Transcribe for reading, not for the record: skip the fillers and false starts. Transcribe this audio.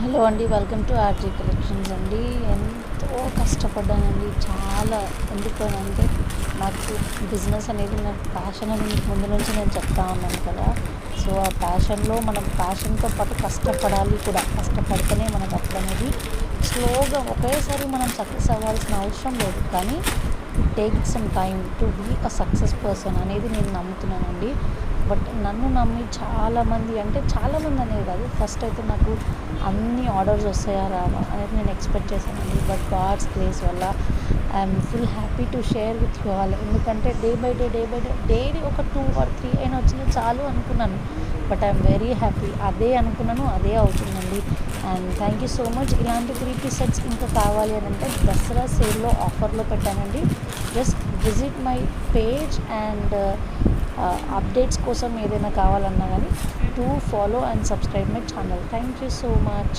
Hello అండి, welcome to RG collections అండి. ఎంతో కష్టపడ్డానండి చాలా. ఎందుకనంటే నాకు బిజినెస్ అనేది నాకు ప్యాషన్ అని మీకు ముందు నుంచి నేను చెప్తా ఉన్నాను కదా. సో ఆ ప్యాషన్లో మనం ప్యాషన్తో పాటు కష్టపడాలి కూడా. కష్టపడితేనే మనకు అప్పుడు అనేది స్లోగా ఒకేసారి మనం సక్సెస్ అవ్వాల్సిన అవసరం లేదు. కానీ it take some time to be a success person అనేది నేను నమ్ముతున్నానండి. బట్ నన్ను నమ్మి చాలామంది, అంటే చాలామంది అనేది కాదు, ఫస్ట్ అయితే నాకు అన్ని ఆర్డర్స్ వస్తాయా రావా అనేది నేను ఎక్స్పెక్ట్ చేశానండి. బట్ గాడ్స్ గ్రేస్ వల్ల I'm full happy to share with you all. ఎందుకంటే డే బై డే డైలీ ఒక 2 or 3 అయినా వచ్చినా చాలు అనుకున్నాను. But I'm very happy. అదే అనుకున్నాను, అదే అవుతుందండి. And thank you so much. ఇలాంటి 3 సెట్స్ ఇంకా కావాలి అని అంటే దసరా సేల్లో ఆఫర్లో పెట్టానండి. Just visit my page and updates కోసం ఏదైనా కావాలన్నా కానీ to follow and subscribe my channel. Thank you so much.